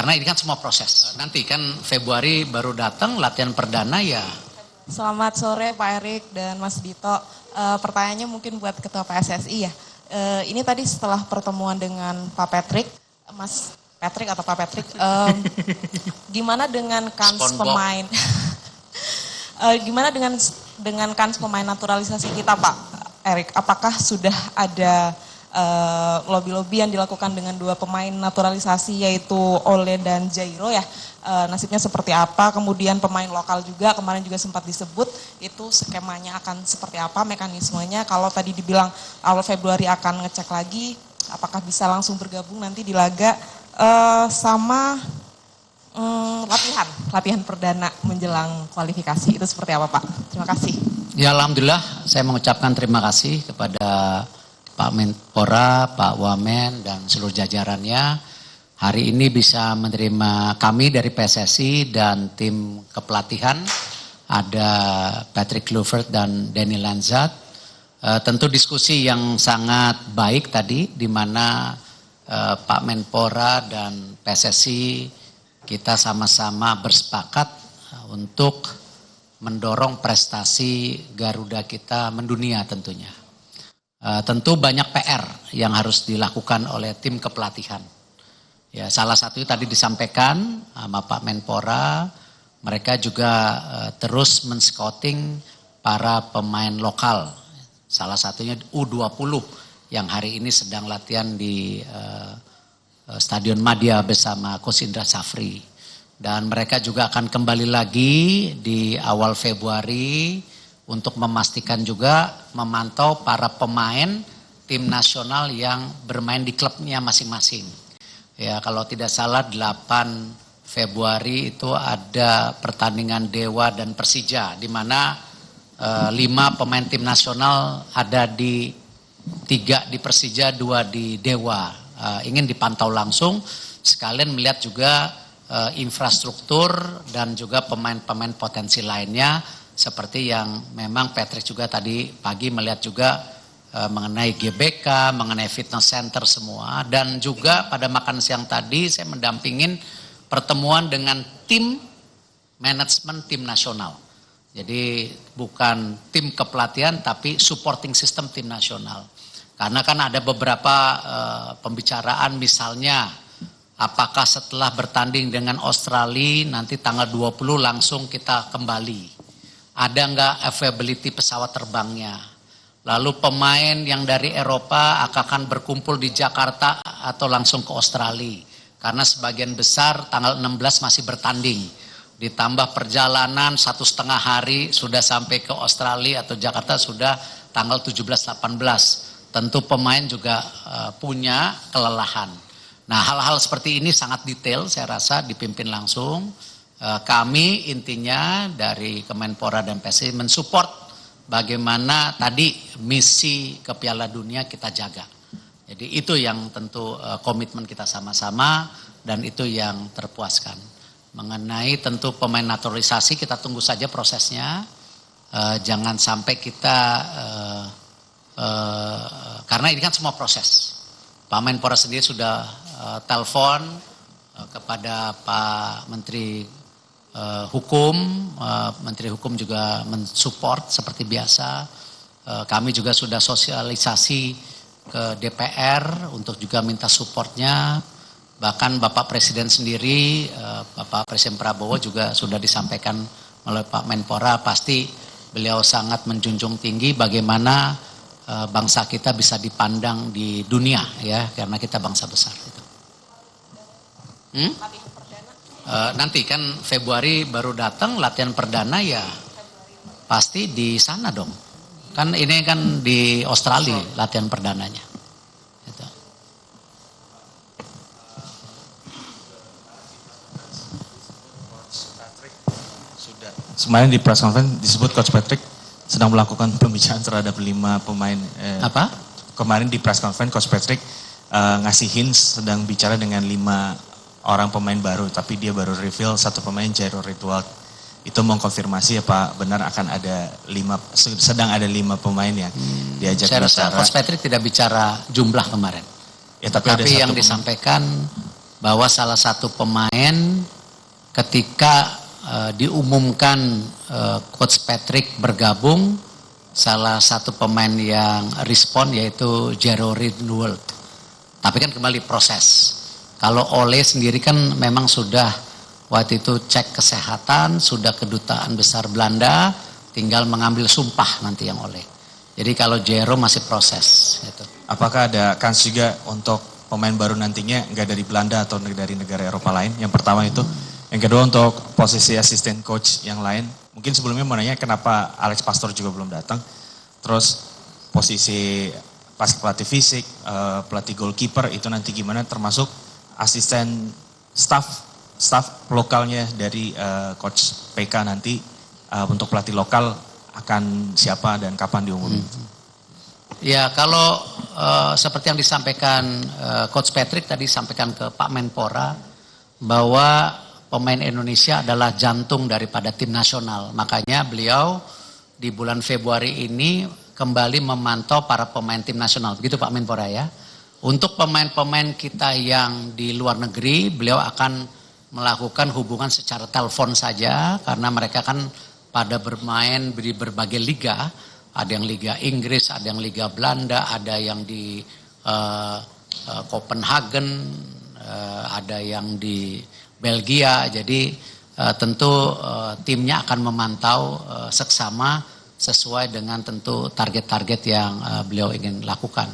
Karena ini kan semua proses. Nanti kan Februari baru datang latihan perdana ya. Selamat sore Pak Erik dan Mas Dito. Pertanyaannya mungkin buat Ketua PSSI ya. Ini tadi setelah pertemuan dengan Pak Patrick, Mas Patrick atau Pak Patrick, gimana dengan kans pemain? Gimana dengan kans pemain naturalisasi kita Pak Erik? Apakah sudah ada lobby-lobby yang dilakukan dengan dua pemain naturalisasi yaitu Ole dan Jairo ya, nasibnya seperti apa, kemudian pemain lokal juga kemarin juga sempat disebut, itu skemanya akan seperti apa, mekanismenya, kalau tadi dibilang awal Februari akan ngecek lagi, apakah bisa langsung bergabung nanti di laga sama latihan perdana menjelang kualifikasi, itu seperti apa Pak? Terima kasih. Ya alhamdulillah saya mengucapkan terima kasih kepada Pak Menpora, Pak Wamen, dan seluruh jajarannya. Hari ini bisa menerima kami dari PSSI dan tim kepelatihan. Ada Patrick Kluivert dan Danny Lanzat. Tentu diskusi yang sangat baik tadi, di mana Pak Menpora dan PSSI kita sama-sama bersepakat untuk mendorong prestasi Garuda kita mendunia tentunya. Tentu banyak PR yang harus dilakukan oleh tim kepelatihan. Ya, salah satu tadi disampaikan sama Pak Menpora, mereka juga terus men-scouting para pemain lokal. Salah satunya U20 yang hari ini sedang latihan di Stadion Madia bersama Coach Indra Safri. Dan mereka juga akan kembali lagi di awal Februari untuk memastikan juga memantau para pemain tim nasional yang bermain di klubnya masing-masing. Ya, kalau tidak salah 8 Februari itu ada pertandingan Dewa dan Persija, di mana 5 pemain tim nasional ada 3 di Persija, 2 di Dewa. Ingin dipantau langsung, sekalian melihat juga infrastruktur dan juga pemain-pemain potensi lainnya, seperti yang memang Patrick juga tadi pagi melihat juga mengenai GBK, mengenai fitness center semua. Dan juga pada makan siang tadi saya mendampingin pertemuan dengan tim manajemen tim nasional. Jadi bukan tim kepelatihan tapi supporting system tim nasional. Karena kan ada beberapa pembicaraan, misalnya apakah setelah bertanding dengan Australia nanti tanggal 20 langsung kita kembali. Ada nggak availability pesawat terbangnya? Lalu pemain yang dari Eropa akan berkumpul di Jakarta atau langsung ke Australia? Karena sebagian besar tanggal 16 masih bertanding. Ditambah perjalanan 1,5 hari sudah sampai ke Australia atau Jakarta sudah tanggal 17-18. Tentu pemain juga punya kelelahan. Nah, hal-hal seperti ini sangat detail saya rasa dipimpin langsung. Kami intinya dari Kemenpora dan PSSI mensupport bagaimana tadi misi ke Piala Dunia kita jaga. Jadi itu yang tentu komitmen kita sama-sama dan itu yang terpuaskan. Mengenai tentu pemain naturalisasi kita tunggu saja prosesnya. Jangan sampai kita, karena ini kan semua proses. Pak Menpora sendiri sudah telepon kepada Pak Menteri Hukum, Menteri Hukum juga mensupport seperti biasa. Kami juga sudah sosialisasi ke DPR untuk juga minta supportnya. Bahkan Bapak Presiden sendiri, Bapak Presiden Prabowo juga sudah disampaikan oleh Pak Menpora, pasti beliau sangat menjunjung tinggi bagaimana bangsa kita bisa dipandang di dunia ya, karena kita bangsa besar itu. Nanti kan Februari baru datang latihan perdana ya, pasti di sana dong. Kan ini kan di Australia latihan perdananya. Gitu. Kemarin di press conference disebut Coach Patrick sedang melakukan pembicaraan terhadap 5 pemain. Apa? Kemarin di press conference Coach Patrick ngasih hints sedang bicara dengan 5 orang pemain baru, tapi dia baru reveal 1 pemain Jairo Ritual. Itu mengkonfirmasi apa benar akan ada 5, sedang ada 5 pemain yang diajak Saya rasa bicara. Coach Patrick tidak bicara jumlah kemarin. Ya, tapi ada yang disampaikan bahwa salah satu pemain ketika diumumkan Coach Patrick bergabung, salah satu pemain yang respon yaitu Jero Ridwold. Tapi kan kembali proses. Kalau Ole sendiri kan memang sudah waktu itu cek kesehatan, sudah kedutaan besar Belanda, tinggal mengambil sumpah nanti yang Ole. Jadi kalau Jero masih proses. Gitu. Apakah ada kans juga untuk pemain baru nantinya nggak dari Belanda atau dari negara Eropa lain? Yang pertama itu. Yang kedua untuk posisi asisten coach yang lain. Mungkin sebelumnya mau nanya kenapa Alex Pastor juga belum datang. Terus posisi pelatih fisik, pelatih goalkeeper itu nanti gimana, termasuk asisten staff lokalnya dari coach PK nanti untuk pelatih lokal akan siapa dan kapan diumumin? Ya kalau seperti yang disampaikan Coach Patrick tadi sampaikan ke Pak Menpora bahwa pemain Indonesia adalah jantung daripada tim nasional. Makanya beliau di bulan Februari ini kembali memantau para pemain tim nasional. Begitu Pak Menpora ya. Untuk pemain-pemain kita yang di luar negeri, beliau akan melakukan hubungan secara telepon saja karena mereka kan pada bermain di berbagai liga. Ada yang Liga Inggris, ada yang Liga Belanda, ada yang di Copenhagen, ada yang di Belgia. Jadi tentu timnya akan memantau seksama sesuai dengan tentu target-target yang beliau ingin lakukan.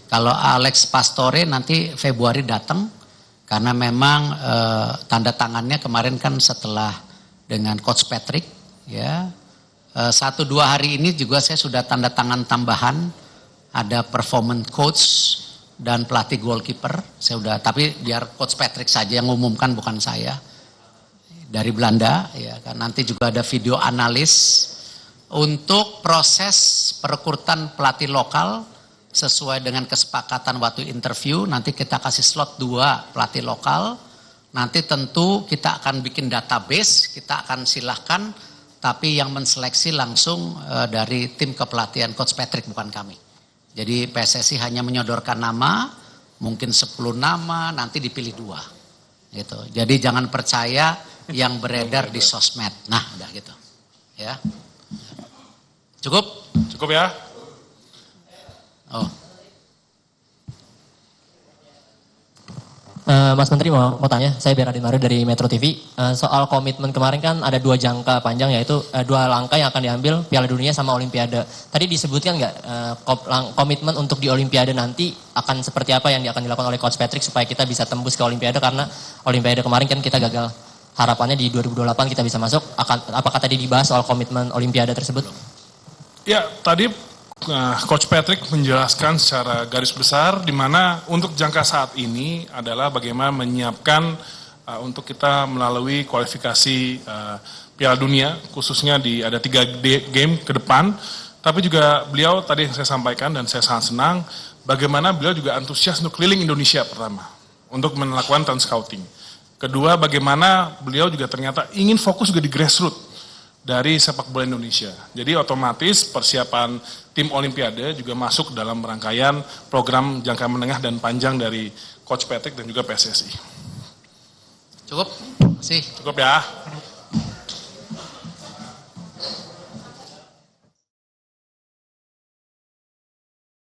Kalau Alex Pastore nanti Februari datang karena memang tanda tangannya kemarin kan setelah dengan Coach Patrick ya. 1-2 hari ini juga saya sudah tanda tangan tambahan, ada performance coach dan pelatih goalkeeper. Saya udah, tapi biar Coach Patrick saja yang umumkan, bukan saya. Dari Belanda, ya kan. Nanti juga ada video analis untuk proses perekrutan pelatih lokal sesuai dengan kesepakatan waktu interview. Nanti kita kasih slot 2 pelatih lokal. Nanti tentu kita akan bikin database, kita akan silahkan. Tapi yang menseleksi langsung dari tim kepelatihan Coach Patrick, bukan kami. Jadi PSSI hanya menyodorkan nama, mungkin 10 nama, nanti dipilih 2. Gitu. Jadi jangan percaya yang beredar di sosmed. Nah, udah gitu. Ya. Cukup? Cukup ya? Oh. Mas Menteri mau tanya, saya Bernardin Mario dari Metro TV. Soal komitmen kemarin kan ada 2 jangka panjang, yaitu 2 langkah yang akan diambil Piala Dunia sama Olimpiade. Tadi disebutkan nggak komitmen untuk di Olimpiade nanti akan seperti apa yang akan dilakukan oleh Coach Patrick supaya kita bisa tembus ke Olimpiade, karena Olimpiade kemarin kan kita gagal. Harapannya di 2028 kita bisa masuk. Apakah tadi dibahas soal komitmen Olimpiade tersebut? Ya, tadi Coach Patrick menjelaskan secara garis besar di mana untuk jangka saat ini adalah bagaimana menyiapkan untuk kita melalui kualifikasi Piala Dunia, khususnya ada 3 game ke depan. Tapi juga beliau tadi yang saya sampaikan dan saya sangat senang bagaimana beliau juga antusias untuk keliling Indonesia pertama untuk melakukan talent scouting. Kedua, bagaimana beliau juga ternyata ingin fokus juga di grassroots dari sepak bola Indonesia. Jadi otomatis persiapan tim Olimpiade juga masuk dalam rangkaian program jangka menengah dan panjang dari Coach Patrick dan juga PSSI. Cukup? Sih. Cukup ya.